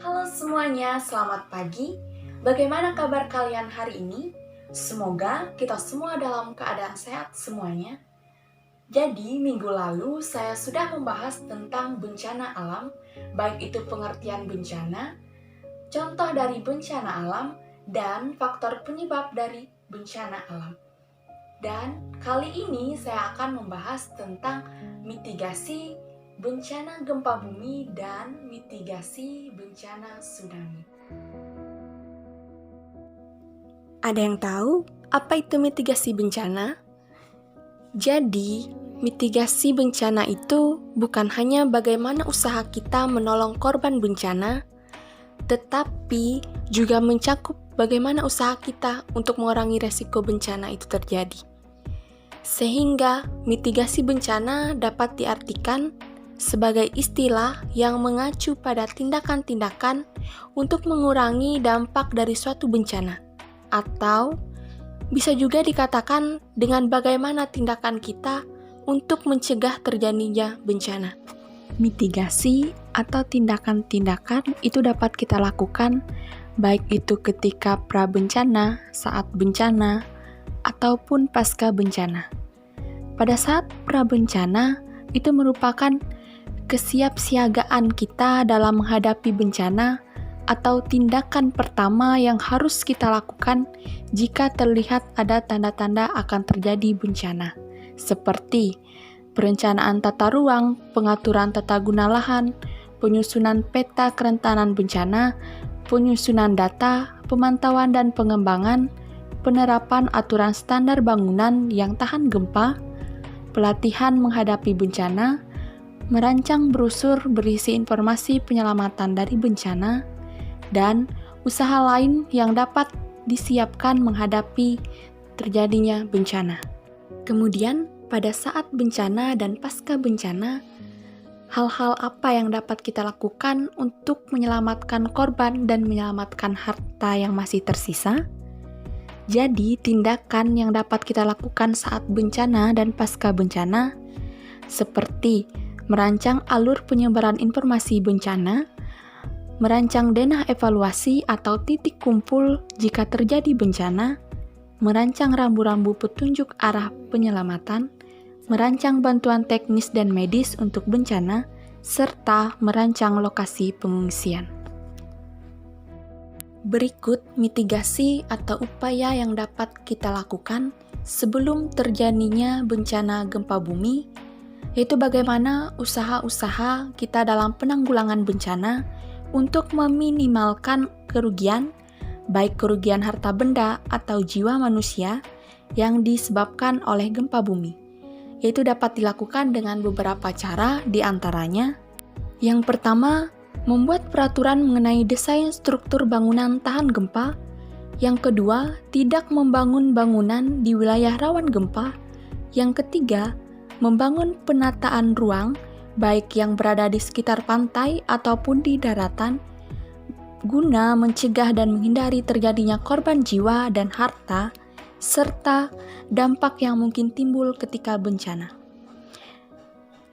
Halo semuanya, selamat pagi. Bagaimana kabar kalian hari ini? Semoga kita semua dalam keadaan sehat semuanya. Jadi, minggu lalu saya sudah membahas tentang bencana alam, baik itu pengertian bencana, contoh dari bencana alam, dan faktor penyebab dari bencana alam. Dan kali ini saya akan membahas tentang mitigasi bencana gempa bumi dan mitigasi bencana tsunami. Ada yang tahu apa itu mitigasi bencana? Jadi, mitigasi bencana itu bukan hanya bagaimana usaha kita menolong korban bencana, tetapi juga mencakup bagaimana usaha kita untuk mengurangi resiko bencana itu terjadi. Sehingga mitigasi bencana dapat diartikan sebagai istilah yang mengacu pada tindakan-tindakan untuk mengurangi dampak dari suatu bencana, atau bisa juga dikatakan dengan bagaimana tindakan kita untuk mencegah terjadinya bencana. Mitigasi atau tindakan-tindakan itu dapat kita lakukan baik itu ketika pra-bencana, saat bencana, ataupun pasca bencana. Pada saat pra-bencana, itu merupakan kesiapsiagaan kita dalam menghadapi bencana atau tindakan pertama yang harus kita lakukan jika terlihat ada tanda-tanda akan terjadi bencana, seperti perencanaan tata ruang, pengaturan tata guna lahan, penyusunan peta kerentanan bencana, penyusunan data, pemantauan dan pengembangan, penerapan aturan standar bangunan yang tahan gempa, pelatihan menghadapi bencana, merancang brosur berisi informasi penyelamatan dari bencana, dan usaha lain yang dapat disiapkan menghadapi terjadinya bencana. Kemudian, pada saat bencana dan pasca bencana, hal-hal apa yang dapat kita lakukan untuk menyelamatkan korban dan menyelamatkan harta yang masih tersisa? Jadi, tindakan yang dapat kita lakukan saat bencana dan pasca bencana seperti merancang alur penyebaran informasi bencana, merancang denah evaluasi atau titik kumpul jika terjadi bencana, merancang rambu-rambu petunjuk arah penyelamatan, merancang bantuan teknis dan medis untuk bencana, serta merancang lokasi pengungsian. Berikut mitigasi atau upaya yang dapat kita lakukan sebelum terjadinya bencana gempa bumi, yaitu bagaimana usaha-usaha kita dalam penanggulangan bencana untuk meminimalkan kerugian, baik kerugian harta benda atau jiwa manusia yang disebabkan oleh gempa bumi. Yaitu dapat dilakukan dengan beberapa cara, di antaranya yang pertama, membuat peraturan mengenai desain struktur bangunan tahan gempa. Yang kedua, tidak membangun bangunan di wilayah rawan gempa. Yang ketiga, membangun penataan ruang, baik yang berada di sekitar pantai ataupun di daratan, guna mencegah dan menghindari terjadinya korban jiwa dan harta, serta dampak yang mungkin timbul ketika bencana.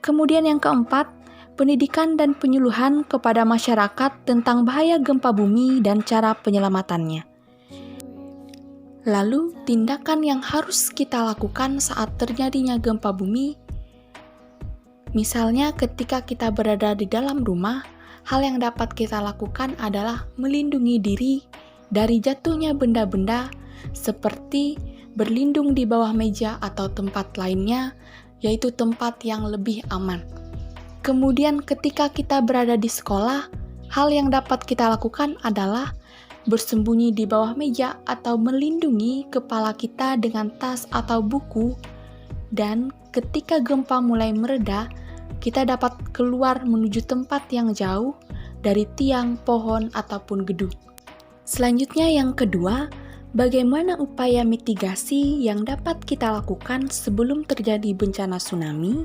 Kemudian yang keempat, pendidikan dan penyuluhan kepada masyarakat tentang bahaya gempa bumi dan cara penyelamatannya. Lalu, tindakan yang harus kita lakukan saat terjadinya gempa bumi, misalnya ketika kita berada di dalam rumah, hal yang dapat kita lakukan adalah melindungi diri dari jatuhnya benda-benda seperti berlindung di bawah meja atau tempat lainnya, yaitu tempat yang lebih aman. Kemudian ketika kita berada di sekolah, hal yang dapat kita lakukan adalah bersembunyi di bawah meja atau melindungi kepala kita dengan tas atau buku, dan ketika gempa mulai mereda, kita dapat keluar menuju tempat yang jauh dari tiang, pohon, ataupun gedung. Selanjutnya yang kedua, bagaimana upaya mitigasi yang dapat kita lakukan sebelum terjadi bencana tsunami?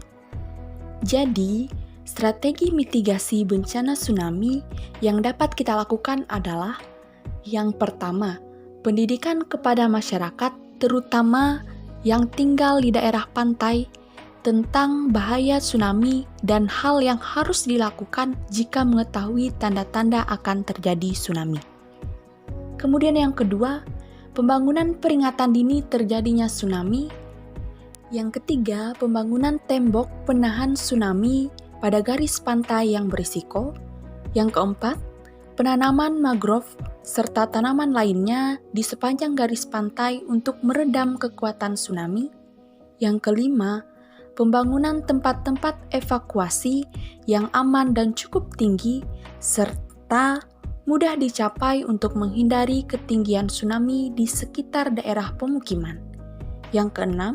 Jadi, strategi mitigasi bencana tsunami yang dapat kita lakukan adalah yang pertama, pendidikan kepada masyarakat terutama yang tinggal di daerah pantai tentang bahaya tsunami dan hal yang harus dilakukan jika mengetahui tanda-tanda akan terjadi tsunami. Kemudian yang kedua, pembangunan peringatan dini terjadinya tsunami. Yang ketiga, pembangunan tembok penahan tsunami pada garis pantai yang berisiko. Yang keempat, penanaman mangrove serta tanaman lainnya di sepanjang garis pantai untuk meredam kekuatan tsunami. Yang kelima, pembangunan tempat-tempat evakuasi yang aman dan cukup tinggi serta mudah dicapai untuk menghindari ketinggian tsunami di sekitar daerah pemukiman. Yang keenam,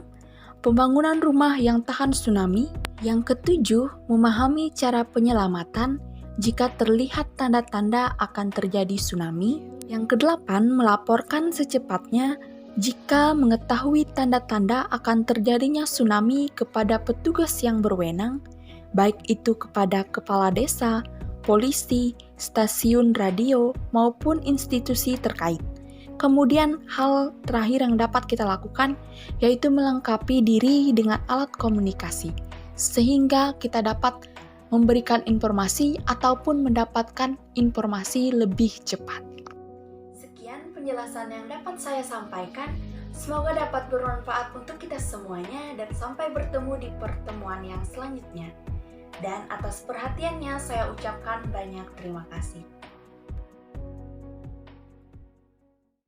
pembangunan rumah yang tahan tsunami. Yang ketujuh, memahami cara penyelamatan jika terlihat tanda-tanda akan terjadi tsunami. Yang kedelapan, melaporkan secepatnya jika mengetahui tanda-tanda akan terjadinya tsunami kepada petugas yang berwenang, baik itu kepada kepala desa, polisi, stasiun radio, maupun institusi terkait. Kemudian hal terakhir yang dapat kita lakukan yaitu melengkapi diri dengan alat komunikasi, sehingga kita dapat memberikan informasi ataupun mendapatkan informasi lebih cepat. Sekian penjelasan yang dapat saya sampaikan. Semoga dapat bermanfaat untuk kita semuanya dan sampai bertemu di pertemuan yang selanjutnya. Dan atas perhatiannya saya ucapkan banyak terima kasih.